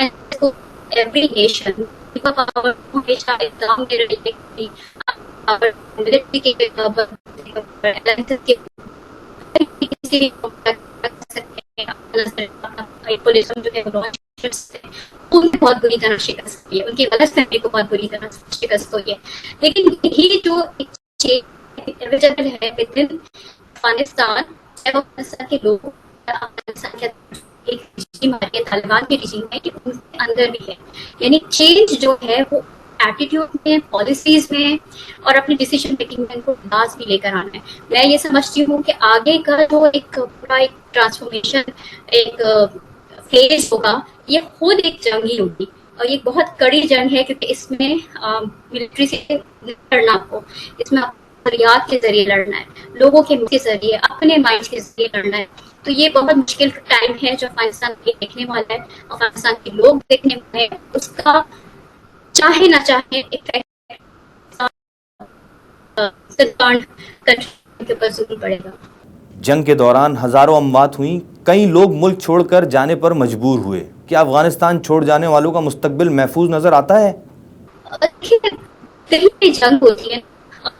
every nation power ہمیشہ اقدام دے رہی ہے کہ ملٹری کے کسی بھی پولیسم جو ہے ان کو بہت بری طرح شکست ہوئی ہے، ان کی غلط فہمی کو بہت بری طرح شکست ہوئی ہے. لیکن یہی جو ایویٹیبل ہے ود ان افغانستان، چاہے وہ افغانستان کے لوگ افغانستان کے ایک رجیم ہے، طالبان کے رجیم ہے، کہ ان کے اندر بھی ہے. یعنی چینج جو ہے وہ ایٹیٹیوڈ میں، پالیسیز میں اور اپنی ڈیسیشن میکنگ میں ان کو انداز بھی لے کر آنا ہے. میں یہ سمجھتی ہوں کہ آگے کا جو ایک پورا ایک ٹرانسفارمیشن ایک فیز ہوگا، یہ خود ایک جنگ ہی ہوگی، اور یہ بہت کڑی جنگ ہے، کیونکہ اس میں ملٹری سے لڑنا آپ کو، اس میں فریاد کے ذریعے لڑنا ہے، لوگوں کے منہ کے ذریعے، اپنے مائنڈ کے ذریعے لڑنا ہے. تو یہ بہت مشکل ٹائم ہے جو افغانستان کے دیکھنے والا ہے، افغانستان کے لوگ دیکھنے والے ہیں. اس کا چاہے نہ چاہے کنٹری کے اوپر ضرور پڑے گا. جنگ کے دوران ہزاروں اموات ہوئیں، کئی لوگ ملک چھوڑ کر جانے پر مجبور ہوئے. کیا افغانستان چھوڑ جانے والوں کا مستقبل محفوظ نظر آتا ہے؟ دل میں جنگ ہوتی ہے،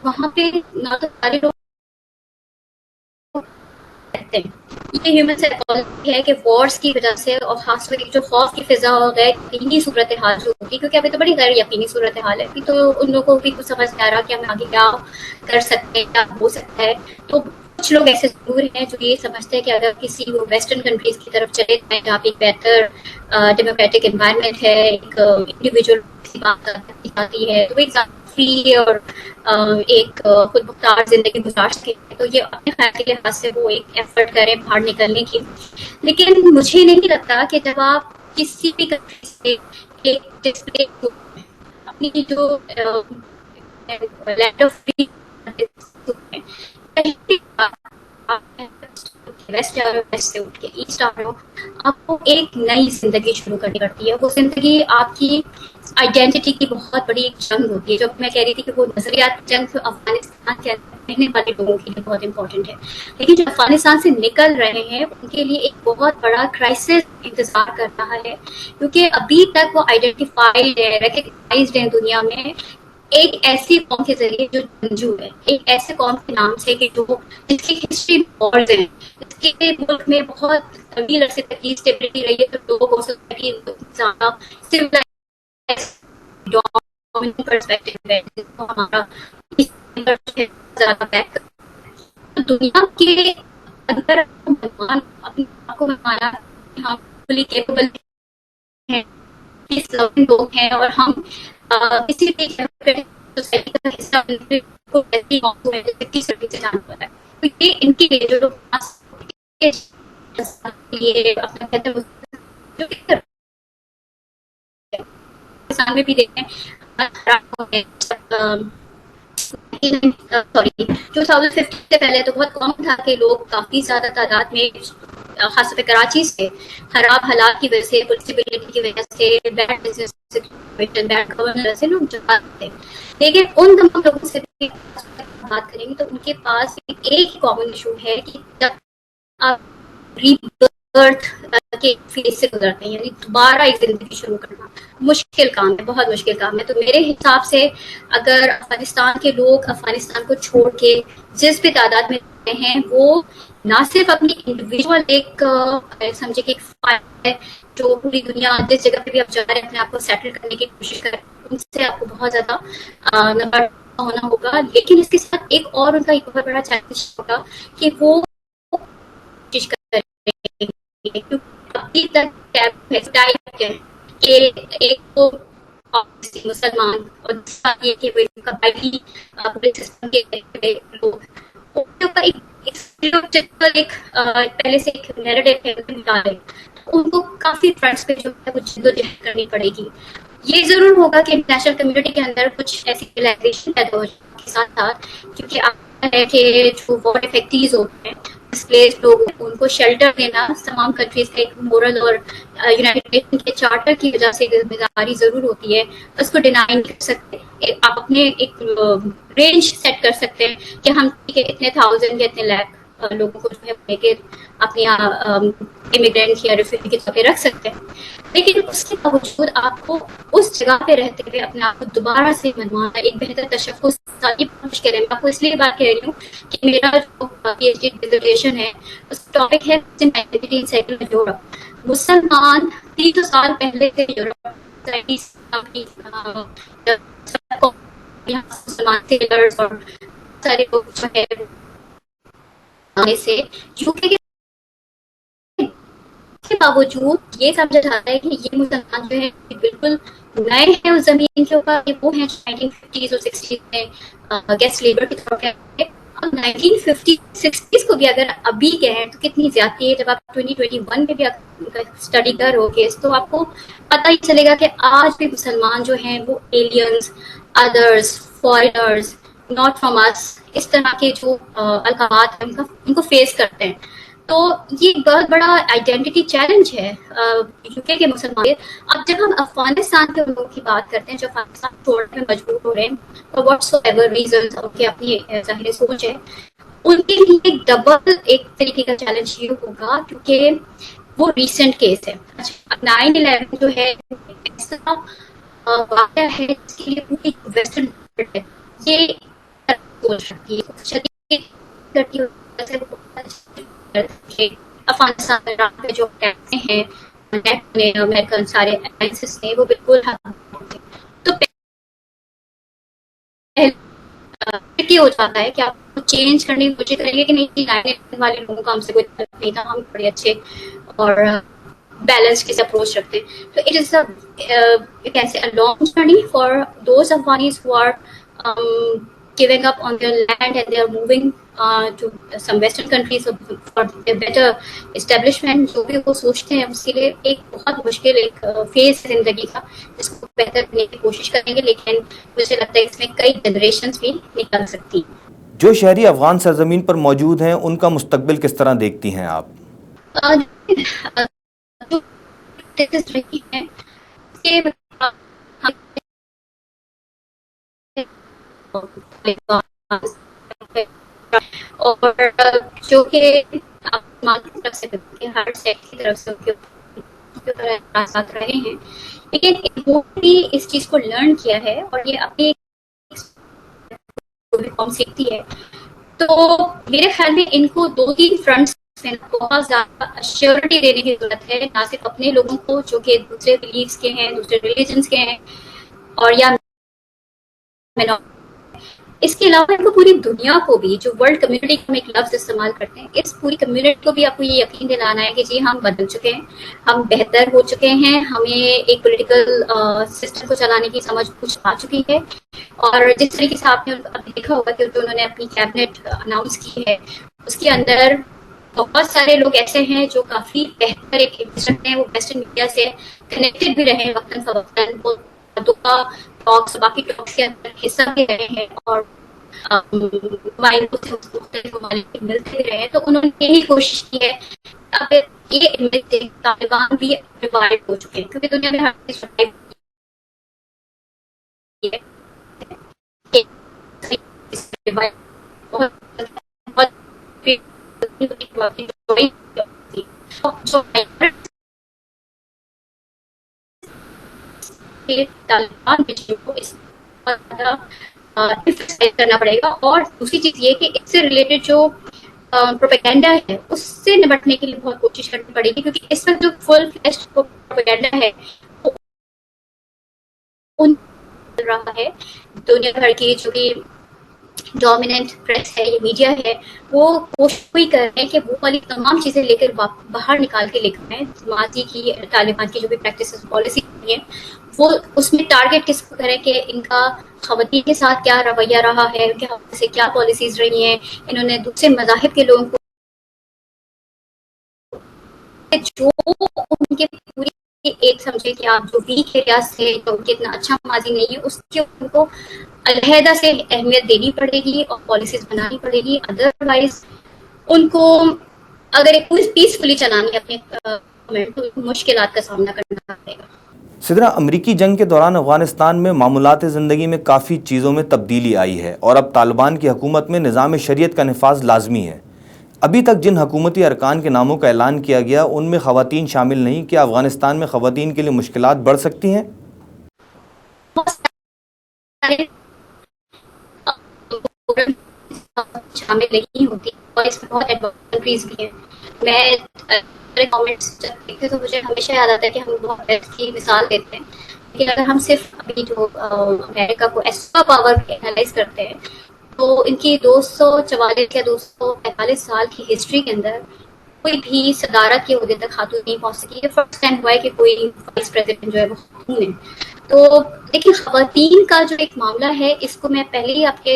وہاں پہ نہ تو سارے لوگ رہتے ہیں. یہ ہیومن سائیکالوجی ہے کہ وارس کی وجہ سے، اور خاص کر جو خوف کی فضا ہو گئے، یقینی صورتحال جو ہوگی، کیونکہ ابھی تو بڑی غیر یقینی صورتحال ہے، تو ان لوگوں کو بھی کچھ سمجھ نہیں آ رہا کہ ہم آگے کیا کر سکتے ہیں، کیا ہو سکتا ہے. تو کچھ لوگ ایسے ضرور ہیں جو یہ سمجھتے ہیں کہ اگر کسی ویسٹرن کنٹریز کی طرف چلے جائیں جہاں پہ ایک بہتر ڈیموکریٹک انوائرمنٹ ہے، ایک انڈیویجول کی بات آتی ہے، تو ایک فری اور ایک خود مختار زندگی گزار سکے، تو یہ اپنے خیال کے لحاظ سے وہ ایک ایفرٹ کریں باہر نکلنے کی. لیکن مجھے نہیں لگتا کہ جب آپ کسی بھی کنٹری سے ایک ڈسپلے اپنی جو لینڈ آف فری ویسٹ سے اٹھ کے ایسٹ آ رہے ہو، آپ کو ایک نئی زندگی شروع کرنی پڑتی ہے. وہ زندگی آپ کی آئیڈینٹی کی بہت بڑی ایک جنگ ہوتی ہے. جو میں کہہ رہی تھی کہ وہ نظریات جنگ جو افغانستان کے رہنے والے لوگوں کے لیے بہت امپورٹنٹ ہے، لیکن جو افغانستان سے نکل رہے ہیں ان کے لیے ایک بہت بڑا کرائسس انتظار کر رہا ہے، کیونکہ ابھی تک وہ آئیڈینٹیفائڈ ہے، ریکگنائزڈ ہے دنیا میں ایک ایسی قوم کے ذریعے جو جنگجو ہے، ایک ایسے قوم کے نام سے کہ جو جس کی ہسٹری وارز ہیں، جس کے ملک میں بہت طویل عرصے تک کی اسٹیبلٹی رہی ہے، تو لوگوں کو سوسائٹی زیادہ پرسپیکٹو ہے جس کو ہمارا زیادہ بیک دنیا کے اندر اپنے آپ کو مانا ہم فلی کیپیبل ہیں، لوگ ہیں، اور ہم کسی بھی سوسائٹی کا حصہ بننے کو ایسی موقع ہے جیسے کہ سرٹی سے جانا پڑتا ہے. تو یہ ان کے لیے جو لوگ اپنا کہتے ہیں کسان میں بھی دیکھتے ہیں سوری 2050 سے پہلے تو بہت کم تھا کہ لوگ کافی زیادہ تعداد میں خاص طور پہ کراچی سے خراب حالات کی وجہ سے، پولیسیبلٹی کی وجہ سے، بیڈ بزنس بیڈ گورنر سے لوگ جاتے تھے. لیکن ان تمام لوگوں سے بات کریں گے تو ان کے پاس ایک ہی کامن ایشو ہے کہ جب آپ ریبرتھ کے فیز سے گزرتے ہیں، یعنی دوبارہ ایک زندگی شروع کرنا مشکل کام ہے، بہت مشکل کام ہے. تو میرے حساب سے اگر افغانستان کے لوگ افغانستان کو چھوڑ کے جس بھی تعداد میں رہتے ہیں، وہ نہ صرف اپنی انڈیویجول ایک سمجھے کہ ایک فائل ہے جو پوری دنیا جس جگہ پہ بھی آپ جا رہے ہیں اپنے آپ کو سیٹل کرنے کی کوشش کریں، ان سے آپ کو بہت زیادہ نمبر ہونا ہوگا. لیکن اس کے ساتھ ایک اور ان کا ایک بہت بڑا چیلنج ہوگا کہ وہ کوشش کریں ابھی تک کہ ایک تو مسلمان اور دوسرا یہ کہ قبائلی سسٹم کے لوگ ایک پہلے سے ایک نیریٹو ہے ان کو کافی فرنٹس پہ جو ہے کچھ جدوجہد کرنی پڑے گی. یہ ضرور ہوگا کہ انٹرنیشنل کمیونٹی کے اندر کچھ ایسی ریلائزیشن پیدا ہو جائے کے ساتھ ساتھ، کیونکہ آپ ہے کہ جو وار افیکٹیز ہوتے ہیں، ڈسپلیس لوگ ہیں، ان کو شیلٹر دینا تمام کنٹریز کا ایک مورل اور یونائٹیڈ نیشن کے چارٹر کی وجہ سے ذمہ داری ضرور ہوتی ہے. اس کو ڈینائی نہیں کر سکتے. آپ اپنے ایک رینج سیٹ کر سکتے ہیں کہ ہم اتنے تھاؤزینڈ یا اتنے لاکھ لوگوں کو جو ہے لے کے اپنے امیگرینٹ یا ریفیوجی کے طور پہ رکھ سکتے ہیں. لیکن اس کے باوجود آپ کو اس جگہ پہ رہتے ہوئے اپنے آپ کو دوبارہ سے منوانا، ایک بہتر تشخص کی کوشش کریں. میں آپ کو اس لیے بات کہہ رہی ہوں کہ میرا جو پی ایچ ڈی ڈیزرٹیشن ہے اس کا ٹاپک ہے آئیڈینٹی ان سیکولر یورپ. مسلمان 300 سال پہلے سے یورپ مسلمان سیلرز اور سارے لوگ جو ہے سے یوکے کے باوجود یہ سمجھا جاتا ہے کہ یہ مسلمان جو ہے بالکل نئے ہیں اس زمین کے اوپر. یہ وہ ہیں 1950s اور 60s میں گیسٹ لیبر کے طور پہ. اب 1950-60s کو بھی اگر ابھی کہیں تو کتنی زیادتی ہے. جب آپ 2021 میں بھی اسٹڈی کرو گے تو آپ کو پتہ ہی چلے گا کہ آج بھی مسلمان جو ہیں وہ ایلینز، ادرس، فارینرز، ناٹ فرام اس، اس طرح کے جو القابات ہیں ان کو فیس کرتے ہیں. تو یہ بہت بڑا آئیڈینٹی چیلنج ہے یوکے کے مسلمان. اب جب ہم افغانستان کے لوگوں کی بات کرتے ہیں جو افغانستان چھوڑنے میں مجبور ہو رہے ہیں واٹس ایور ریزنز، ان کی اپنی ظاہری سوچ ہے، ان کے لیے ایک ڈبل ایک طریقے کا چیلنج یہ ہوگا کیونکہ وہ ریسنٹ کیس ہے. اب 9/11 جو ہے ایسا واقعہ ہے جس کے لیے پوری ویسٹرن ورلڈ ہے یہ سوچ رکھتی ہے، شدید کرتی ہے. افغانستان میں رات میں جو ٹیکسیں ہیں امریکن سارے الائنسز نے وہ بالکل تو یہ ہو جاتا ہے کہ آپ کو چینج کرنے کی کوشش کریں گے کہ نہیں 9/11 والے لوگوں کا ہم سے کوئی تعلق نہیں تھا، ہم بڑے اچھے اور بیلنس کے اپروچ رکھتے ہیں. تو it is a long journey for those Afghanis who are giving up on their land and they are moving to some western countries for a better establishment. جو بھی وہ سوچتے ہیں اس کے لیے ایک بہت مشکل ایک فیز ہے زندگی کا جس کو بہتر کرنے کی کوشش کریں گے، لیکن مجھے لگتا ہے اس میں کئی جنریشنز بھی نکل سکتی ہیں. جو شہری افغان سرزمین پر موجود ہیں ان کا مستقبل کس طرح دیکھتی ہیں آپ؟ اور جو کہ طرف سے ہر سیٹ کی طرف سے رہے ہیں، لیکن انہوں نے اس چیز کو لرن کیا ہے اور یہ اپنی قوم سیکھتی ہے. تو میرے خیال میں ان کو 2-3 فرنٹس میں بہت زیادہ ایشورٹی دینے کی ضرورت ہے، نہ صرف اپنے لوگوں کو جو کہ دوسرے بلیفس کے ہیں، دوسرے ریلیجنس کے ہیں، اور یا اس کے علاوہ ان کو پوری دنیا کو بھی، جو ورلڈ کمیونٹی کا ہم ایک لفظ استعمال کرتے ہیں، اس پوری کمیونٹی کو بھی آپ کو یہ یقین دلانا ہے کہ جی ہم بدل چکے ہیں، ہم بہتر ہو چکے ہیں، ہمیں ایک پولیٹیکل سسٹم کو چلانے کی سمجھ کچھ آ چکی ہے. اور جس طریقے سے آپ نے دیکھا ہوگا کہ جو انہوں نے اپنی کیبنٹ اناؤنس کی ہے اس کے اندر بہت سارے لوگ ایسے ہیں جو کافی بہتر ایک انٹرسٹ ہیں، وہ ویسٹرن میڈیا سے کنیکٹڈ بھی رہے وقتاً فوقتاً، وہ ٹاکس باقی ٹاکس کے اندر حصہ بھی رہے ہیں اور مختلف ممالک ملتے رہے. تو انہوں نے یہی کوشش کی ہے. اب یہ طالبان بھی ڈیوائڈ ہو چکے ہیں کیونکہ دنیا میں ہر چیز طالبان کو اس کرنا پڑے گا. اور دوسری چیز یہ کہ اس سے ریلیٹڈ جو پروپیگنڈا ہے اس سے نمٹنے کے لیے بہت کوشش کرنی پڑے گی کیونکہ اس وقت جو فل فلیشڈ پروپیگنڈا ہے وہ چل رہا ہے. دنیا بھر کی جو بھی ڈومیننٹ پریس ہے، یہ میڈیا ہے، وہ کوشش بھی کر رہے ہیں کہ وہ والی تمام چیزیں لے کر باہر نکال کے لے کر آئیں. ماضی کی طالبان کی جو بھی پریکٹسز پالیسی ہے وہ اس میں ٹارگیٹ کس کو کریں کہ ان کا خواتین کے ساتھ کیا رویہ رہا ہے، ان کے حوالے سے کیا پالیسیز رہی ہیں، انہوں نے دوسرے مذاہب کے لوگوں کو جو ان کے پوری ایک سمجھے کہ آپ جو ویک ایریاز سے جو ان کے اتنا اچھا ماضی نہیں ہے اس کے ان کو علیحدہ سے اہمیت دینی پڑے گی اور پالیسیز بنانی پڑے گی. ادروائز ان کو اگر ایک پیسفلی چلانی اپنے مشکلات کا سامنا کرنا پڑے گا. سدرا، امریکی جنگ کے دوران افغانستان میں معمولات زندگی میں کافی چیزوں میں تبدیلی آئی ہے اور اب طالبان کی حکومت میں نظام شریعت کا نفاذ لازمی ہے. ابھی تک جن حکومتی ارکان کے ناموں کا اعلان کیا گیا ان میں خواتین شامل نہیں، کیا افغانستان میں خواتین کے لیے مشکلات بڑھ سکتی ہیں؟ شامل نہیں ہوتی اور اس میں بہت ایڈوانٹیز بھی ہیں. میں کامنٹس دیکھتے تو مجھے ہمیشہ یاد آتا ہے کہ ہم بہت ایسی مثال دیتے ہیں، لیکن اگر ہم صرف ابھی جو امریکہ کو ایسا پاور اینالائز کرتے ہیں تو ان کی 244 یا 245 سال کی ہسٹری کے اندر کوئی بھی صدارت کے عہدے تک خاتون نہیں پہنچ سکی. یہ فرسٹ ٹائم ہوا ہے کہ کوئی وائس پریزیڈنٹ جو ہے وہ خاتون ہے. تو دیکھیے خواتین کا جو ایک معاملہ ہے اس کو میں پہلے ہی آپ کے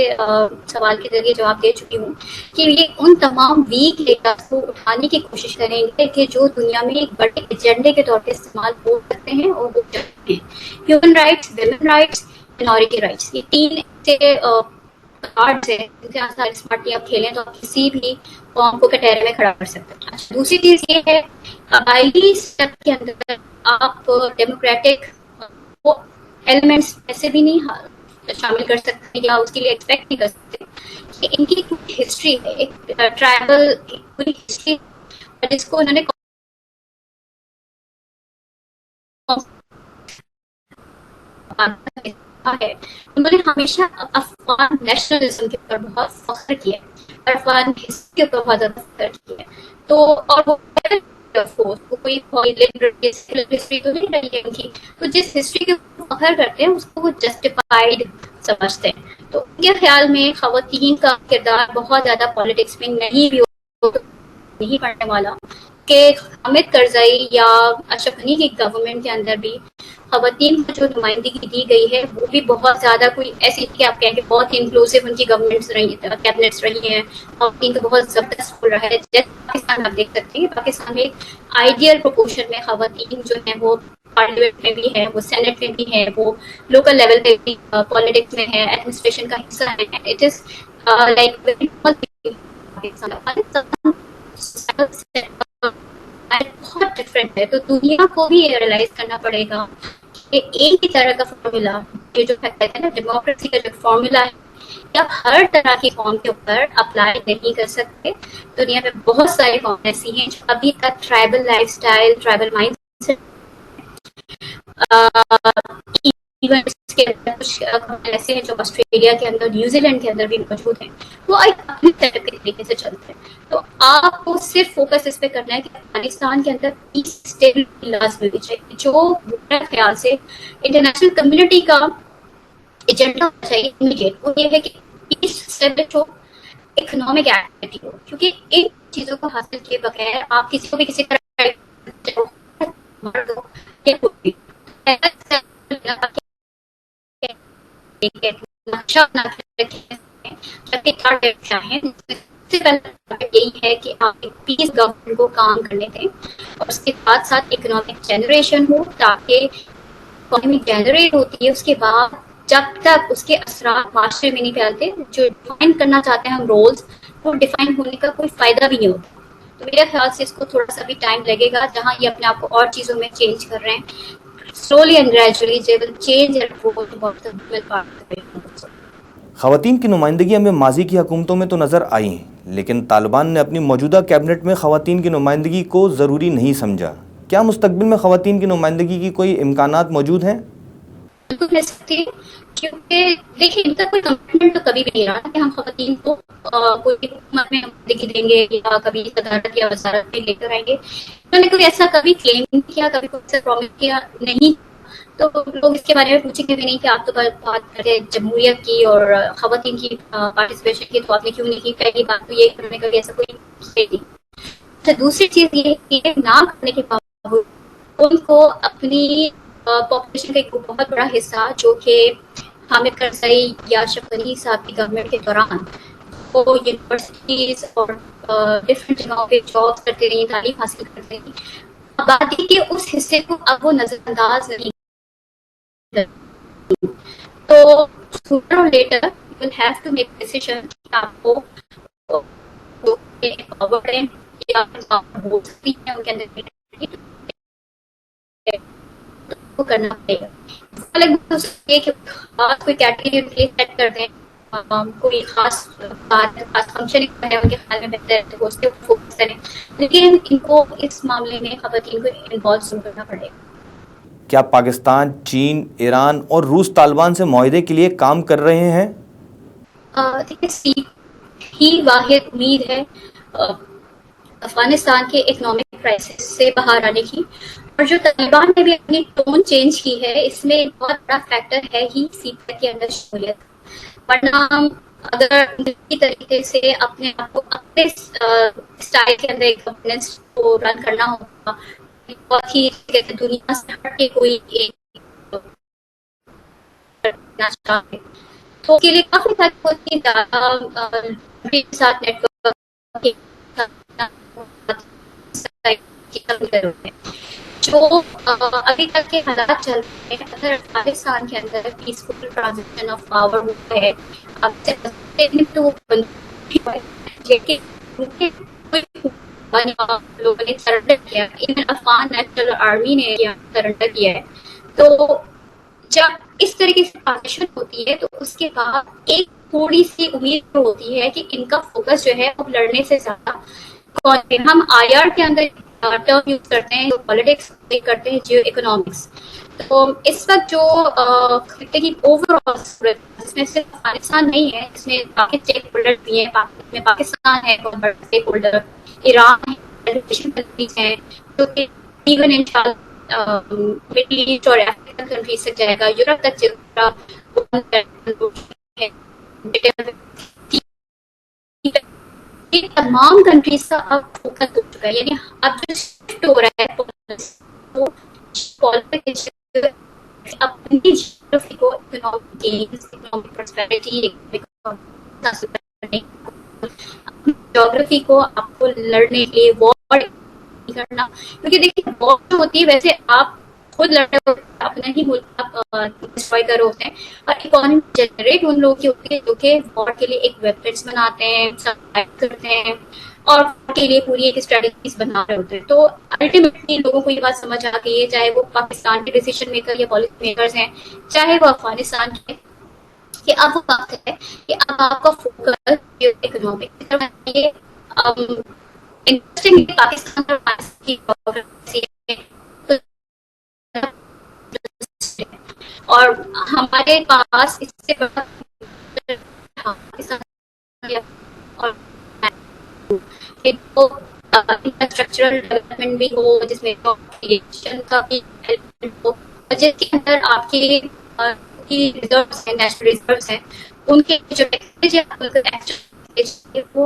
سوال کے ذریعے جواب دے چکی ہوں کہ یہ ان تمام ویک لیٹرس کو اٹھانے کی کوشش کریں گے کہ جو دنیا میں ایک بڑے ایجنڈے کے طور پہ استعمال ہو سکتے ہیں اور وہ چاہتے ہیں. Human rights, women rights, minority rights, یہ تین سے کارڈز ہیں جن سے آسان اسمارٹلی آپ کھیلیں تو آپ کسی بھی قوم کو کٹہرے میں کھڑا کر سکتے ہیں. دوسری چیز یہ ہے قبائلی اسٹیپ کے اندر آپ ڈیموکریٹک ایلیمنٹس ایسے بھی نہیں شامل کر سکتے یا اس کے لیے ایکسپیکٹ نہیں کر سکتے کہ ان کی پوری ہسٹری ہے ایک ٹرائبل پوری ہسٹری جس کو انہوں نے ہے. انہوں نے ہمیشہ افغان نیشنلزم کے اوپر بہت فخر کیا اور افغان ہسٹری کے اوپر بہت زیادہ فخر کیا. تو اور وہ کوئی ہسٹری تو نہیں رہی ہے ان کی، تو جس ہسٹری کے اوپر فخر کرتے ہیں اس کو وہ جسٹیفائڈ سمجھتے ہیں. تو ان کے خیال میں خواتین کا کردار بہت زیادہ پالیٹکس میں نہیں پڑنے والا کہ حامد کرزئی یا اشرف غنی کی گورنمنٹ کے اندر بھی خواتین کو جو نمائندگی دی گئی ہے وہ بھی بہت زیادہ کوئی ایسی کہ آپ کہیں کہ بہت انکلوسیو ان کی گورنمنٹس رہی کیبنٹس رہی ہیں. خواتین کا بہت زبردست رول رہا ہے. جیسے پاکستان آپ دیکھ سکتے ہیں پاکستان میں آئیڈیل پروپورشن میں خواتین جو ہیں وہ پارلیمنٹ میں بھی ہے، وہ سینٹ میں بھی ہے، وہ لوکل لیول پہ بھی پالیٹکس میں ہے، ایڈمنسٹریشن کا حصہ ہے. اٹ از لائک بہت ڈفرینٹ ہے. تو دنیا کو بھی ریئلائز کرنا پڑے گا کہ ایک ہی طرح کا فارمولا، یہ جو کہتے ہیں نا ڈیموکریسی کا جو فارمولا ہے، یہ آپ ہر طرح کی قوم کے اوپر اپلائی نہیں کر سکتے. دنیا میں بہت ساری قوم ایسی ہیں جو ابھی تک tribal life style, tribal mind کچھ ایسے ہیں جو آسٹریلیا کے اندر، نیوزی لینڈ کے اندر بھی موجود ہیں، وہ اپنی طرح کے طریقے سے چلتے ہیں. تو آپ کو صرف فوکس اس پہ کرنا ہے کہ افغانستان کے اندر پیس اسٹیبلٹی لازمی چاہیے. جو میرے خیال سے انٹرنیشنل کمیونٹی کا ایجنڈا ہونا چاہیے امیڈیٹ، وہ یہ ہے کہ پیس اسٹیبلش ہو، اکنامک ایکٹیویٹی ہو، کیونکہ ان چیزوں کو حاصل کیے بغیر آپ کسی کو بھی کسی طرح یہی ہے کہ آپ ایک پیس گورنمنٹ کو کام کرنے دیں اور اس کے ساتھ ساتھ اکنامک جنریشن ہو، تاکہ اکنامک جنریٹ ہوتی ہے اس کے بعد جب تک اس کے اثرات معاشرے میں نہیں پھیلتے، جو ڈیفائن کرنا چاہتے ہیں ہم رولز، وہ ڈیفائن ہونے کا کوئی فائدہ بھی نہیں ہوتا. تو میرے خیال سے اس کو تھوڑا سا بھی ٹائم لگے گا. جہاں یہ اپنے آپ کو اور چیزوں میں چینج کر رہے ہیں، slowly and gradually they will change their role about the women part. خواتین کی نمائندگی ہمیں ماضی کی حکومتوں میں تو نظر آئی ہیں، لیکن طالبان نے اپنی موجودہ کیبنٹ میں خواتین کی نمائندگی کو ضروری نہیں سمجھا. کیا مستقبل میں خواتین کی نمائندگی کی کوئی امکانات موجود ہیں؟ بالکل کہہ سکتے ہیں، کیونکہ دیکھیں ان کا کوئی کمٹمنٹ تو کبھی بھی نہیں رہا کہ ہم خواتین کو کوئی حکومت میں نمائندگی دیں گے یا کبھی صدارت یا وزارت میں لے کر آئیں گے. انہوں نے کوئی ایسا کبھی کلیم نہیں کیا، کبھی کوئی ایسا پرومس کیا نہیں. تو لوگ اس کے بارے میں پوچھیں گے بھی نہیں کہ آپ تو بات کریں جمہوریت کی اور خواتین کی پارٹیسپیشن کی، تو آپ نے کیوں نہیں کی؟ پہلی بات تو یہ انہوں نے کبھی ایسا کوئی نہیں. اچھا، دوسری چیز یہ کہ نہ کرنے کے باوجود ان کو اپنی پاپولیشن کا ایک بہت بڑا حصہ جو کہ حامد کرزئی یا اشرف غنی صاحب کی گورنمنٹ کے دوران وہ یونیورسٹیز اور ڈفرینٹ جگہوں پہ جاب کرتے رہی، تعلیم حاصل کرتے رہی، آبادی کے اس حصے کو اب وہ نظر انداز نہیں. تو sooner or later you will have to make decision کہ آپ کو پڑھیں یا ہو سکتی ہے ان کے اندر کرنا پڑے گا. کوئی کیٹیگری کے لیے سیٹ کر دیں کوئی خاص بات خاص فنکشن ہے ان کے خیال میں بہتر ہے تو اس پہ فوکس کریں، لیکن ان کو اس معاملے میں خواتین کو انوالو ضرور کرنا پڑے گا۔ کیا پاکستان، چین، ایران اور روس طالبان سے معاہدے کے لیے کام کر رہے ہیں؟ دیکھیے سیکھ ہی واحد امید ہے افغانستان کے اکنامک کرائسس سے باہر آنے کی، اور جو طالبان نے بھی اپنی ٹون چینج کی ہے اس میں بہت بڑا فیکٹر ہے ہی سی پیک کے اندر شمولیت، ورنہ اگر دلی طریقے سے اپنے آپ کو اپنے اسٹائل کے اندر ایک گورننس کو رن کرنا ہوگا، بہت ہی دنیا سے ہٹ کے کوئی ایک کرنا چاہے تو اس کے لیے کافی ساری بہت ہی زیادہ کے ساتھ نیٹ ورک جو ابھی تک کے حالات چل رہے ہیں، اگر پاکستان کے اندر پیسفل ٹرانزیشن آف پاور ہوا ہے، اب سے لوگوں نے سرنڈر کیا، ایون افغان نیشنل آرمی نے سرنڈر کیا ہے، تو جب اس طریقے سے پارٹیشن ہوتی ہے تو اس کے بعد ایک تھوڑی سی امید ہوتی ہے کہ ان کا فوکس جو ہے اب لڑنے سے زیادہ ہم آئی آر کے اندر ٹرم یوز کرتے ہیں، جو پالیٹکس کرتے ہیں، جیو اکنامکس، تو اس وقت جو خطے کی اوور آل صورت اس میں صرف افغانستان نہیں ہے، اس میں باقی اسٹیک ہولڈر بھی ہیں، میں پاکستان ہے بہت بڑا اسٹیک ہولڈر، ایران ہے، ایشین کنٹریز ہیں، جو کہ ایون ان شاء اللہ مڈل ایسٹ اور افریقن کنٹریز تک جائے گا، یورپ تک جائے گا، یہ تمام کنٹریز کا اب فوکس ہو چکا ہے، یعنی اب جو شفٹ ہو رہا ہے وہ اپنی جیوگرافی کو economic gains, economic prosperity, geography کو آپ کو لڑنے کے لیے وار کرنا، کیونکہ دیکھیے وار جو ہوتی ہے ویسے آپ خود لڑ رہے ہوتے ہیں، اپنا ہی ملک آپ ڈسٹرائے کر رہے ہوتے ہیں، اور اکانومی جنریٹ ان لوگوں کی ہوتی ہے جو کہ وار کے لیے ایک ویپنس بناتے ہیں، سپلائی کرتے ہیں، اور وار کے لیے پوری ایک اسٹریٹجیز بنا رہے ہوتے ہیں۔ تو الٹیمیٹلی لوگوں کو یہ بات سمجھ آ گئی ہے، چاہے وہ پاکستان کے ڈیسیژن میکر یا پالیسی میکرز ہیں، چاہے وہ افغانستان کے، کہ اب وہ وقت ہے کہ اب آپ کا فوکس اکنامک کی طرف ہے۔ انٹرسٹنگ پاکستان اور پاکستان کی جغرافی ہے، اور ہمارے پاس اس سے بڑا اور انفراسٹرکچرل ڈیولپمنٹ بھی ہو، جس میں کریشن کا بھی ڈیولپمنٹ ہو، اور جس کے اندر آپ کی ریزروس ہیں، نیشنل ریزروس ہیں، ان کے جو ٹیکنالوجی وہ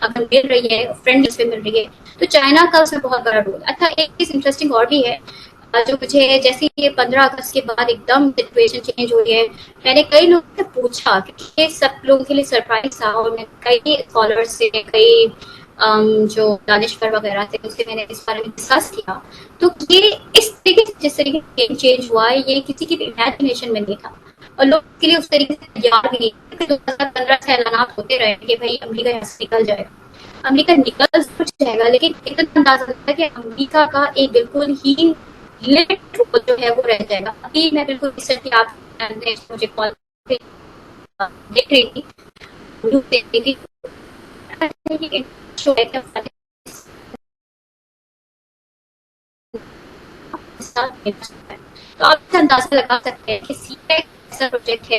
اگر مل رہی ہے، فرینڈ سے مل رہی ہے، تو چائنا کا اس میں بہت بڑا رول۔ اچھا ایک چیز انٹرسٹنگ اور بھی ہے جو مجھے، جیسے یہ 15 اگست کے بعد ایک دم سچویشن چینج ہوئی ہے، میں نے کئی لوگوں سے پوچھا کہ یہ سب لوگوں کے لیے سرپرائز تھا، اور میں کئی اسکالر سے، کئی جو دانشور وغیرہ تھے اس سے میں نے اس بارے میں ڈسکس کیا، تو یہ اس طریقے سے جس طریقے سے گیم چینج ہوا ہے یہ کسی کی بھی امیجنیشن میں نہیں تھا، اور لوگ اس کے لیے اس طریقے سے تیار بھی نہیں تھے۔ 2015 سے اعلانات ہوتے رہے کہ بھائی امریکہ یہاں سے نکل جائے گا، امریکہ نکل ضرور جائے گا، لیکن اتنا اندازہ ہوتا ہے کہ امریکہ کا ایک بالکل ہی لمٹ جو ہے وہ رہ جائے گا۔ ابھی میں بالکل ریسنٹلی آپ مجھے کال دیکھ رہی تھی، دیکھ رہی تھی، تو آپ سے اندازہ لگا سکتے ہیں کہ سی پیک ایسا پروجیکٹ ہے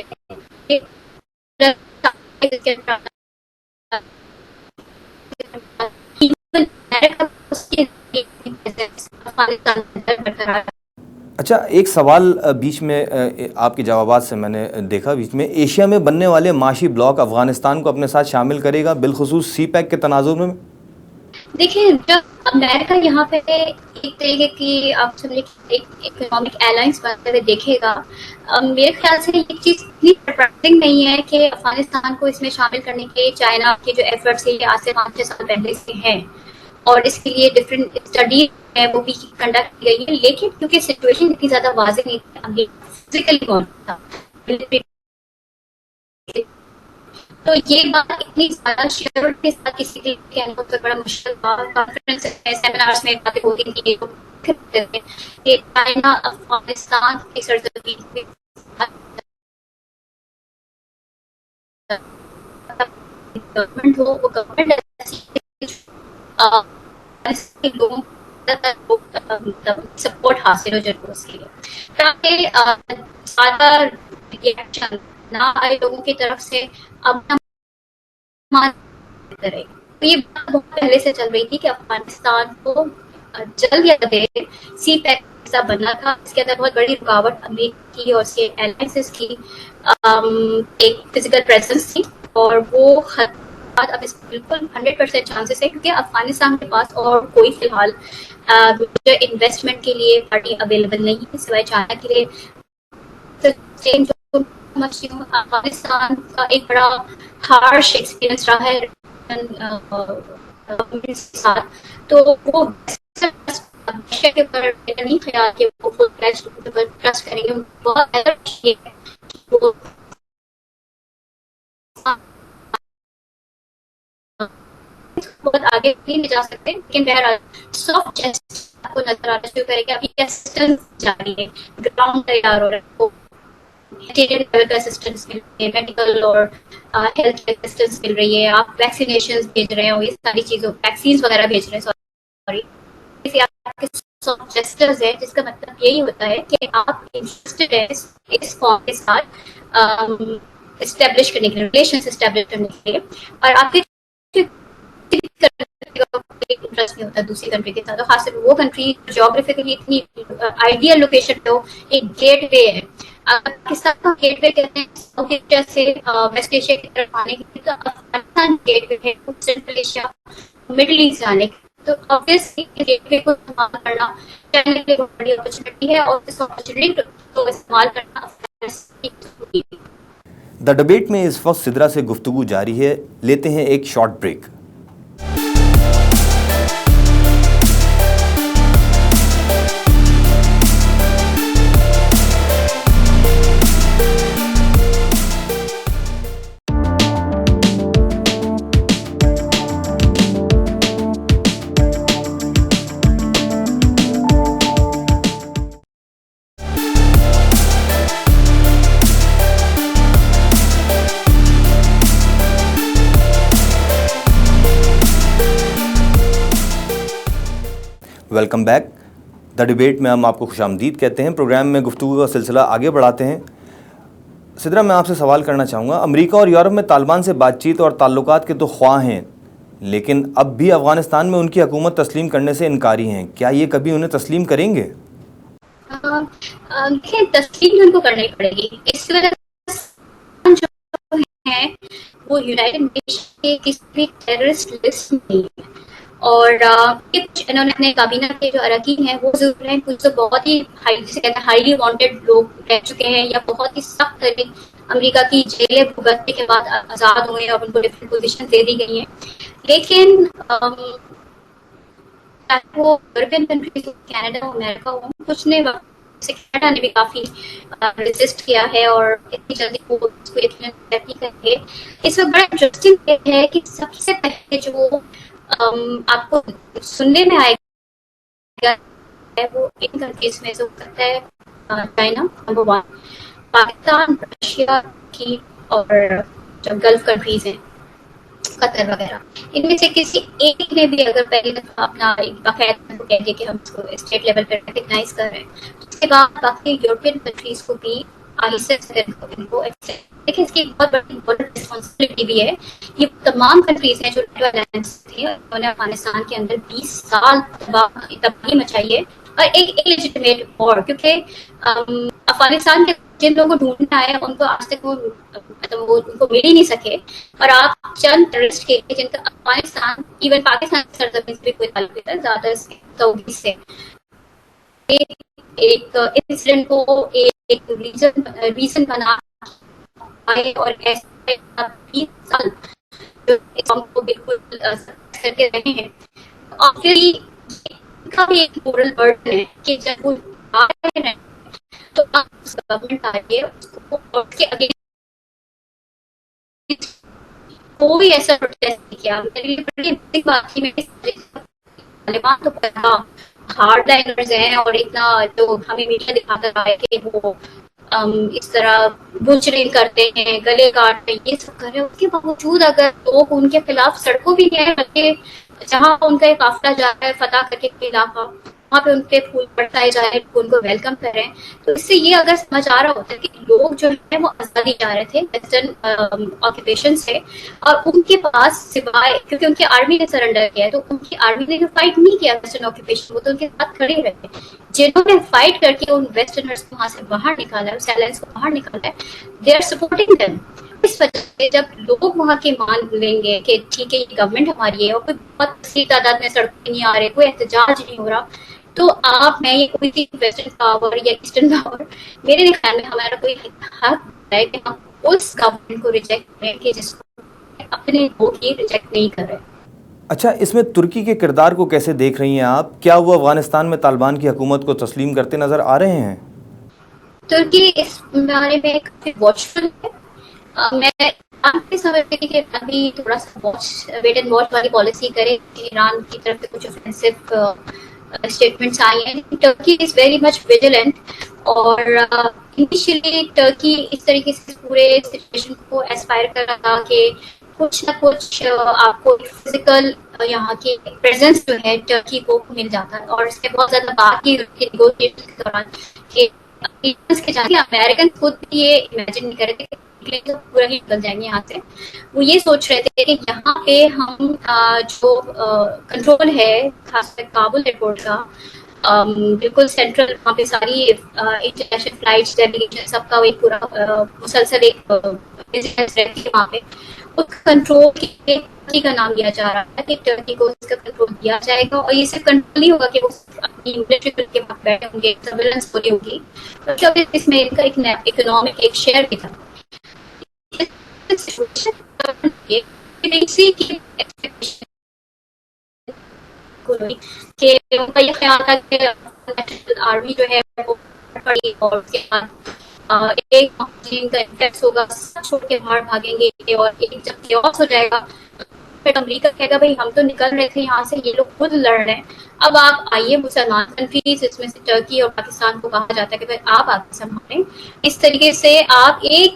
اچھا ایک سوال بیچ میں آپ کے جوابات سے میں نے دیکھا بیچ میں، ایشیا میں بننے والے معاشی بلاک افغانستان کو اپنے ساتھ شامل کرے گا بالخصوص سی پیک کے تناظر میں؟ دیکھیں جب امریکہ یہاں پہ ایک طریقے کی آپ سمجھے ایک اکنامک الائنس بنتے ہوئے دیکھے گا، میرے خیال سے یہ چیز اتنی اٹریکٹنگ نہیں ہے کہ افغانستان کو اس میں شامل کرنے کے چائنا کے جو ایفرٹس ہیں یہ آج سے 5-6 سال پہلے سے ہیں، اور اس کے لیے ڈفرینٹ اسٹڈی ہے وہ بھی کنڈکٹ کی گئی ہے، لیکن کیونکہ سچویشن اتنی زیادہ واضح نہیں تھی، امریکہ فزیکلی کون تھا، تو یہ بات اتنی زیادہ شیئر کے ساتھ کسی کے کہنا بہت بڑا مشکل تھا۔ کانفرنس سیمینارز میں باتیں ہوتی تھی کہ چائنا افغانستان کی سرزمین گورنمنٹ ہو وہ گورنمنٹ لوگوں سپورٹ حاصل ہو جائے اس کے لیے تاکہ زیادہ ریئیکشن نہ آئے لوگوں کی طرف سے. اب کرے تو یہ بات بہت پہلے سے چل رہی تھی کہ افغانستان کو جلد یا دیر سی پیک ایسا بننا تھا. اس کے اندر بہت بڑی رکاوٹ امریکہ کی اور اس کے الائنسز کی ایک فزیکل پریزنس تھی اور وہ اب اس بالکل 100% چانسز ہے کیونکہ افغانستان کے پاس اور کوئی فی الحال انویسٹمنٹ کے لیے پارٹی اویلیبل نہیں ہے سوائے چائنا کے لیے. سمجھتی ہوں افغانستان کا ایک بڑا ہارش ایکسپیرئنس رہا ہے تو وہ کے اوپر نہیں خیال کہ وہ ٹرسٹ کریں گے. بہت بہت آگے بھی نہیں جا سکتے لیکن بہرحال سافٹ جسٹس آپ کو نظر آنا شروع کرے کہ ابھی اسسٹنس جاری ہے گراؤنڈ تیار ہو رہا ہے اسسٹنس مل رہی ہے میڈیکل اور ہیلتھ اسسٹنس مل رہی ہے. آپ ویکسینیشن بھیج رہے ہو یہ ساری چیزوں ویکسینس وغیرہ بھیج رہے ہیں سوری آپ کے سافٹ جسٹس ہے جس کا مطلب یہی ہوتا ہے کہ آپ انٹرسٹڈ ہیں اس فارم کے ساتھ اسٹیبلش کرنے کے لیے ریلیشن اسٹیبلش کرنے کے لیے اور آپ کے انٹرسٹ نہیں ہوتا دوسری کنٹری کے ساتھ خاص طور وہ کنٹری جیوگرافیکلی اتنی آئیڈیل لوکیشن پہ ہو ایک گیٹ وے ہے. پاکستان کا گیٹ وے کہتے ہیں ساؤتھ ایشیا سے ویسٹ ایشیا کی طرف آنے کے لیے تو افغانستان گیٹ وے ہے سینٹرل ایشیا مڈل ایسٹ جانے کے تو obviously گیٹ وے کو استعمال کرنا چائنا کے لیے بڑی اپرچونیٹی ہے اور اس اپرچونیٹی کو استعمال کرنا دا ڈبیٹ میں اس وقت سدرا سے گفتگو جاری ہے. لیتے ہیں ایک short break. Welcome back. The debate میں ہم آپ کو خوش آمدید کہتے ہیں. پروگرام میں گفتگو کا سلسلہ آگے بڑھاتے ہیں. سدرا میں آپ سے سوال کرنا چاہوں گا. امریکہ اور یورپ میں طالبان سے بات چیت اور تعلقات کے تو خواہ ہیں لیکن اب بھی افغانستان میں ان کی حکومت تسلیم کرنے سے انکاری ہیں. کیا یہ کبھی انہیں تسلیم کریں گے؟ تسلیم ان کو کرنی پڑے گی. اس وجہ جو ہے وہ یونائٹڈ نیشن کے کسی بھی ٹیررسٹ لسٹ میں نہیں ہے اور انہوں نے اپنے کابینہ کے جو اراکین ہیں وہ ضرور ہیں کچھ تو بہت ہی ہائیلی وانٹیڈ لوگ رہ چکے ہیں یا بہت ہی سخت ترین امریکہ کی جیلیں بھگتنے کے بعد آزاد ہوئے اور ان کو ڈفرینٹ پوزیشن دے دی گئی ہیں. لیکن وہ یورپین کنٹریز کینیڈا امریکہ ہو کچھ نے کینیڈا نے بھی کافی ریزسٹ کیا ہے اور اتنی جلدی وہ اس کو نہیں کریں. اس وقت بڑا انٹرسٹنگ ہے کہ سب سے پہلے جو آپ کو سننے میں آئے گا وہ ان کنٹریز میں جو کرتا ہے چائنا نمبر 1 پاکستان رشیا کی اور جو گلف کنٹریز ہیں قطر وغیرہ ان میں سے کسی ایک نے بھی اگر پہلے دفعہ اپنا باقاعدہ کہہ دیا کہ ہم اس کو اسٹیٹ لیول پہ ریکگنائز کر رہے ہیں اس کے بعد باقی یورپین کنٹریز کو بھی آہستہ سے ان کو دیکھیں اس کی ایک بہت بڑی امپورٹنٹ رسپانسبلٹی بھی ہے. یہ تمام کنٹریز ہیں جو الائنس تھے انہوں نے افغانستان کے اندر 20 سال تباہی مچائی ہے اور ایک لیجیٹمیٹ وار کیونکہ افغانستان کے جن لوگوں کو ڈھونڈنا ہے ان کو آج تک وہ ان کو مل ہی نہیں سکے اور آپ چند ٹیررسٹ کے جن کا افغانستان ایون پاکستان کی سرزمین سے بھی کوئی تعلق نہیں تھا زیادہ سعودی سے ایک انسیڈنٹ کو ایک ریزن بنا آئے اور ایسے 20 سال جو کو بالکل کر کے رہے ہیں اور پھر کا بھی ایک مورل برڈن ہے کہ جب وہ آ رہے ہیں تو گورنمنٹ آ رہی ہے اس کو کے اگینسٹ کوئی ایسا پروٹیسٹ نہیں کیا. بڑی بات تھی طالبان تو بڑا ہارڈ لائنرز ہیں اور اتنا جو ہمیں میڈیا دکھاتا رہا ہے کہ وہ اس طرح بلچریں کرتے ہیں، گلے کاٹتے ہیں، یہ سب کر رہے ہیں، اس کے باوجود اگر لوگ ان کے خلاف سڑکوں بھی گئے، بلکہ جہاں ان کا ایک قافلہ جا رہا ہے فتح کر کے علاقہ، وہاں پہ ان پہ پھول برسائے جا رہے ہیں، ان کو ویلکم کر رہے ہیں، تو اس سے یہ اگر سمجھ آ رہا ہوتا ہے کہ لوگ جو ہیں وہ آزادی چاہ رہے تھے ویسٹرن آکوپیشن سے، اور ان کے پاس سوائے، کیونکہ ان کی آرمی نے سرنڈر کیا ہے، تو ان کی آرمی نے جو فائٹ نہیں کیا ویسٹرن آکوپیشن، وہ تو ان کے ساتھ کھڑے رہے، جنہوں نے فائٹ کر کے ان ویسٹرنرز کو وہاں سے باہر نکالا ہے، سیلنس کو باہر نکالا ہے، دے آر سپورٹنگ دیم. اس وجہ سے جب لوگ وہاں کے مان لیں گے کہ ٹھیک ہے یہ گورنمنٹ ہماری ہے، اور کوئی بہت کثیر تعداد میں سڑکوں پہ نہیں آ رہے، کوئی احتجاج نہیں ہو رہا، تو آپ میں یہ کوئی بھی ویسٹرن پاور یا ایسٹرن پاور، میرے خیال میں ہمارا کوئی حق ہے کہ ہم اس گورنمنٹ کو ریجیکٹ کریں کہ جس کو اپنے لوگ ہی ریجیکٹ نہیں کر رہے. اچھا، اس میں ترکی کے کردار کو کیسے دیکھ رہی ہیں آپ؟ کیا وہ افغانستان میں طالبان کی حکومت کو تسلیم کرتے نظر آ رہے ہیں؟ ترکی اس بارے میں کافی واچفل ہے. میں آپ بھی سمجھتی تھی کہ ابھی تھوڑا سا ویٹ اینڈ واچ والی پالیسی کرے کہ ایران کی طرف سے کچھ اوفینسو اسٹیٹمنٹس آئی ہیں. Turkey is very much vigilant, اور انیشیلی ٹرکی اس طریقے سے پورے سچویشن کو ایسپائر کر رہا تھا کہ کچھ نہ کچھ آپ کو فزیکل یہاں کی پریزنس جو ہے ٹرکی کو مل جاتا ہے، اور اس کے بہت زیادہ بات کی نیگوشیشن کے دوران کہ امریکن خود بھی یہ امیجن نہیں کر رہے تھے کہ تو پورا ہی نکل جائیں گے یہاں سے. وہ یہ سوچ رہے تھے کہ یہاں پہ ہم جو کنٹرول ہے خاص کر کابل ایئرپورٹ کا، بالکل سینٹرل، وہاں پہ ساری انٹرنیشنل فلائٹس ڈیلیگیشن سب کا ایک پورا مسلسل ایک بزنس رہتی ہے وہاں پہ. اس کنٹرول ٹرکی کا نام لیا جا رہا ہے کہ ٹرکی کو اس کا کنٹرول دیا جائے گا، اور یہ صرف کنٹرول نہیں ہوگا کہ وہ اپنی ملٹری کے وہاں بیٹھے ہوں گے، سرویلنس بولے ہوگی، بلکہ اس میں ان کا ایک اکنامک ایک شیئر بھی تھا. کہ ان کا یہ خیال تھا کہ آرمی جو ہے وہ پڑی، اور اس کے بعد ایک مہاجرین کا انفیکٹ ہوگا، سب چھوڑ کے باہر بھاگیں گے، اور ایک جب کیوس ہو جائے گا پھر امریکہ کہے گا بھائی ہم تو نکل رہے تھے یہاں سے، یہ لوگ خود لڑ رہے ہیں، اب آپ آئیے مسلمان کنٹریز، اس میں سے ٹرکی اور پاکستان کو کہا جاتا ہے کہ بھائی آپ آگے سنبھالیں. اس طریقے سے آپ ایک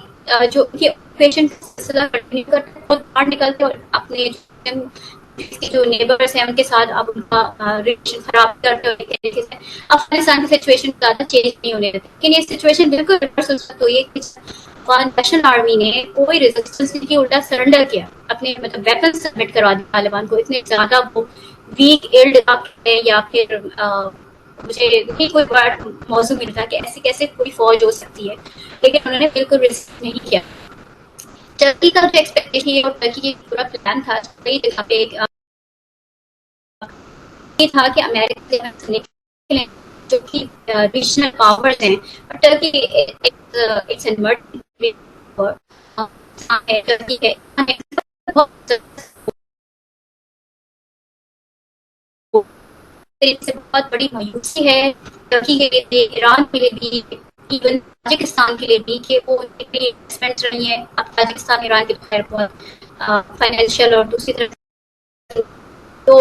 جو یہ آپریشن کا سلسلہ کنٹینیو کرتے خود باہر نکلتے، اور اپنے جو نیبرس ہیں ان کے ساتھ آپ ان کا ریلیشن خراب کرتے ہوئے طریقے سے افغانستان کی سچویشن زیادہ چینج نہیں ہونے دیتے. لیکن یہ سچویشن بالکل ریورس ہوئی ہے کہ افغان نیشنل آرمی نے کوئی ریزسٹنس نہیں کی، الٹا سرنڈر کیا، اپنے مطلب ویپن سبمٹ کروا دی طالبان کو. اتنے زیادہ وہ ویک ایلڈ ہے، یا پھر مجھے نہیں کوئی ورڈ موضوع ملتا کہ ایسے کیسے کوئی فوج ہو سکتی ہے، لیکن انہوں نے بالکل رسک نہیں کیا. ٹرکی کا جو ایکسپیکٹیشن ہے اور ٹرکی کی پورا پلان تھا کئی جگہ پہ یہ تھا کہ امریکہ سے نکلیں جو کہ ریجنل پاورز ہیں، اور ٹرکی ٹرکی کے بہت بڑی مایوسی ہے ٹرکی کے لیے، ایران کے لیے بھی، ایون تاجکستان کے لیے بھی، کہ وہ انویسٹمنٹ رہی ہیں. اب تاجکستان ایران کی خیر بہت فائنینشیل اور دوسری طرف، تو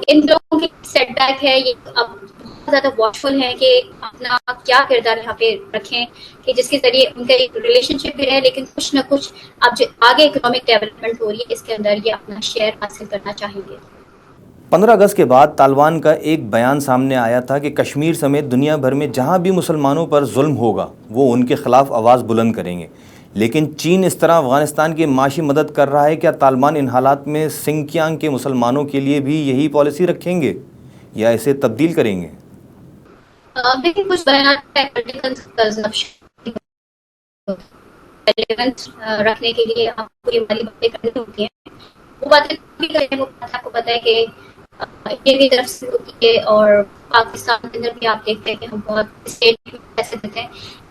ان لوگوں کی سیٹ بیک ہے. یہ اب بہت زیادہ واچفل ہیں کہ اپنا کیا کردار یہاں پہ رکھیں کہ جس کے ذریعے ان کا ایک ریلیشن شپ بھی رہے، لیکن کچھ نہ کچھ اب جو آگے اکنامک ڈیولپمنٹ ہو رہی ہے اس کے اندر یہ اپنا شیئر حاصل کرنا چاہیں گے. 15 اگست کے بعد طالبان کا ایک بیان سامنے آیا تھا کہ کشمیر سمیت دنیا بھر میں جہاں بھی مسلمانوں پر ظلم ہوگا وہ ان کے خلاف آواز بلند کریں گے. لیکن چین اس طرح افغانستان کی معاشی مدد کر رہا ہے، کیا طالبان ان حالات میں سنکیانگ کے مسلمانوں کے لیے بھی یہی پالیسی رکھیں گے یا اسے تبدیل کریں گے؟ لیکن کچھ بیانات رکھنے کے لیے آپ کو یہ والی باتیں کرنی ہوتی ہیں، وہ باتیں بھی کریں. وہ بات آپ کو پتہ ہے کہ انڈیا کی طرف سے ہوتی ہے، اور پاکستان کے اندر بھی آپ دیکھتے ہیں کہ ہم بہت اسٹیٹ پیسے دیتے ہیں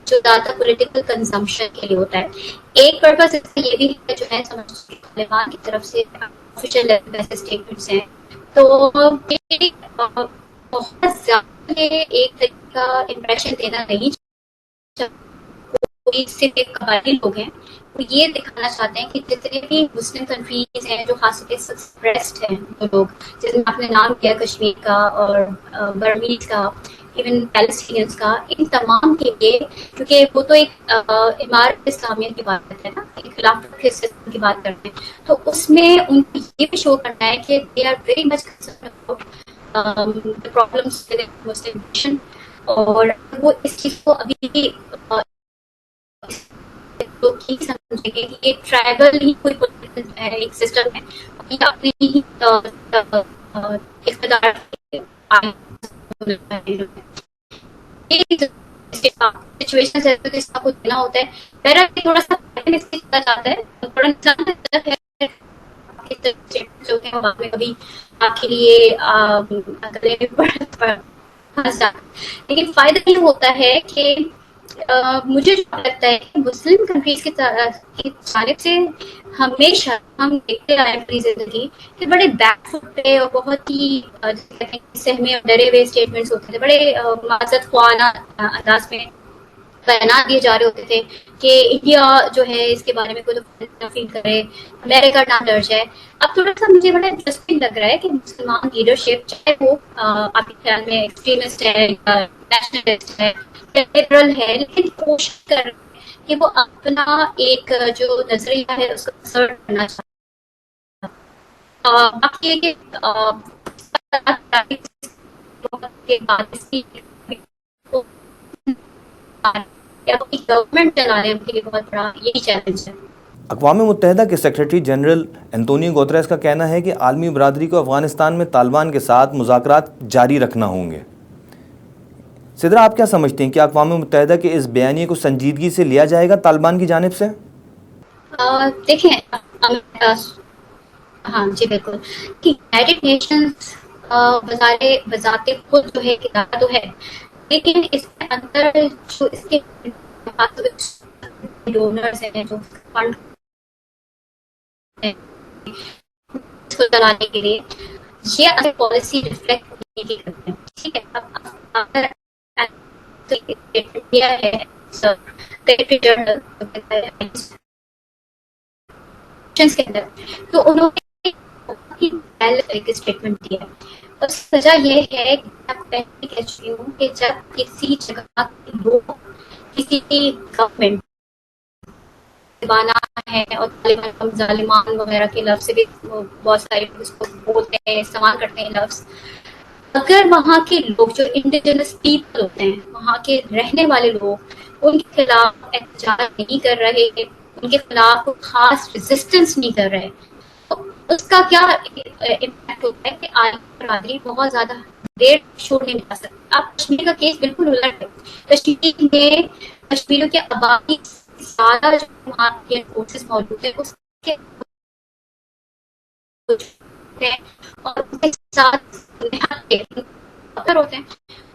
جو زیادہ پولیٹیکل کنزمپشن کے لیے ہوتا ہے. ایک پرپز اس کا یہ بھی ہے جو ہے طالبان کی طرف سے آفیشیل لیول پہ اسٹیٹمنٹس ہیں، تو بہت زیادہ ایک طریقہ امپریشن دینا نہیں چاہتے. صرف ایک قبائلی لوگ ہیں، وہ یہ دکھانا چاہتے ہیں کہ جتنے بھی مسلم کنٹریز ہیں جو خاص طور پہ سپریسڈ ہیں، جو لوگ جس میں آپ نے نام کیا کشمیر کا اور برمیز کا ایون پیلسٹینینس کا، ان تمام کے لیے، کیونکہ وہ تو ایک امارت اسلامیہ کی بات ہے نا، ایک خلافت کے سسٹم کی بات کرتے ہیں، تو اس میں ان کو یہ بھی شو کرنا ہے کہ they are very much problems Muslim nation, اور وہ اس چیز کو ابھی بھی سمجھے گے کہ یہ ٹرائبل ہی کوئی ایک سسٹم ہے، یہ اپنے ہی اقتدار سچویشن کو دینا ہوتا ہے، میرا تھوڑا سا چاہتا ہے تھوڑا جو ہے بعد میں کبھی آپ کے لیے لیکن فائدہ یہ ہوتا ہے کہ مجھے لگتا ہے کہ مسلم کنٹریز کی جانب سے ہمیشہ ہم دیکھتے آئے اپنی زندگی کہ بڑے بیک فٹ پہ اور بہت ہی سہمے اور ڈرے ہوئے اسٹیٹمنٹس ہوتے تھے، بڑے معذرت خواہانہ انداز میں بیانات دیے جا رہے ہوتے تھے کہ انڈیا جو ہے اس کے بارے میں کوئی فیل کرے، امریکہ نہ ڈر جائے. اب تھوڑا سا مجھے بڑا انٹرسٹنگ لگ رہا ہے کہ مسلمان لیڈرشپ چاہے وہ آپ کے خیال میں ایکسٹریمسٹ ہے، نیشنلسٹ ہے، لبرل ہے، لیکن کوشش کر رہے ہیں کہ وہ اپنا ایک جو نظریہ ہے اس کو اثر کرنا چاہتا ہے. باقی یہ گورنمنٹ چلانے کے لیے بہت بڑا یہی چیلنج ہے. اقوام متحدہ کے سیکریٹری جنرل انتونیو گوتریس کا کہنا ہے کہ عالمی برادری کو افغانستان میں طالبان کے ساتھ مذاکرات جاری رکھنا ہوں گے. سدرا، آپ کیا سمجھتے ہیں کہ اقوام متحدہ کے اس بیانیے کو سنجیدگی سے لیا جائے گا طالبان کی جانب سے؟ دیکھیں، ہاں جی بالکل، کہ یونائیٹڈ نیشنز بذات خود جو ہے ادارہ تو ہے، لیکن اس کے اندر جو اس کے ڈونرز ہیں جو فنڈ کو چلانے کے لیے یہ اگر پالیسی ریفلیکٹ نہیں کرتے ہیں، ٹھیک ہے. اب اگر انڈیا ہے سیکرٹری جنرل کے اندر، تو انہوں نے ایک اسٹیٹمنٹ دیا. اس وجہ یہ ہے کہ میں پہلے کہہ چکی ہوں کہ جب کسی جگہ کے لوگ کسی گورنمنٹ بانا ہے اور طالبان ظالمان وغیرہ کے لفظ سے بھی بہت سارے اس کو بولتے ہیں، استعمال کرتے ہیں لفظ، اگر وہاں کے لوگ جو انڈیجنس پیپل ہوتے ہیں، وہاں کے رہنے والے لوگ ان کے خلاف احتجاج نہیں کر رہے، ان کے خلاف خاص ریزسٹنس نہیں کر رہے، تو اس کا کیا امپیکٹ ہوتا ہے کہ عالمی برادری بہت زیادہ دیر چھوڑنے نہیں جا سکتی. اب کشمیر کا کیس بالکل الٹ ہے. کشمیر میں کشمیریوں کے آبادی زیادہ جو وہاں کے فورسز موجود ہیں اس کے اور ان کے ساتھ ہوتے ہیں،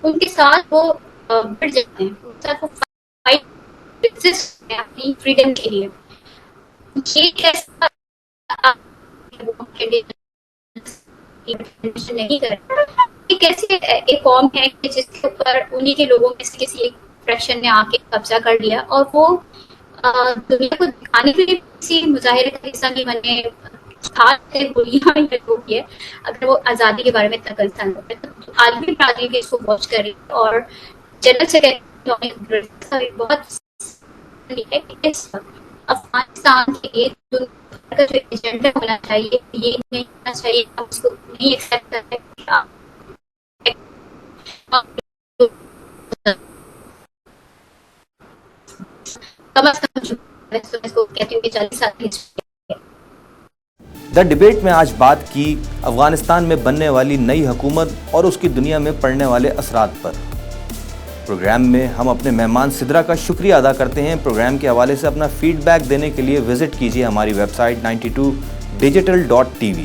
ان کے ساتھ وہ بڑھ جاتے ہیں، ان کے ساتھ وہ فائٹ اپنی فریڈم کے لیے. یہ کیسا نہیں کر یہ کیسے ایک قوم ہے کہ جس کے اوپر انہی کے لوگوں میں سے کسی ایک فریکشن نے آ کے قبضہ کر لیا اور وہ دنیا کو دکھانے کے لیے کسی مظاہرے کا حصہ نہیں بنے، گولیاں ہے. اگر وہ آزادی کے بارے میں اتنا کنسرن ہوتا ہے تو عالمی برادری بھی اس کو واچ کرے اور جنرل سیکرٹری بہت ہے کہ اس وقت افغانستان کے لیے دنیا کا جو ایجنڈا ہونا چاہیے یہ نہیں ہونا چاہیے، ہم اس کو نہیں ایکسیپٹ کرتے. کم از کم اس کو کہتی ہوں کہ 40 سال دا ڈیبیٹ میں آج بات کی افغانستان میں بننے والی نئی حکومت اور اس کی دنیا میں پڑنے والے اثرات پر. پروگرام میں ہم اپنے مہمان سدرا کا شکریہ ادا کرتے ہیں. پروگرام کے حوالے سے اپنا فیڈ بیک دینے کے لیے وزٹ کیجیے ہماری ویب سائٹ 92digital.tv.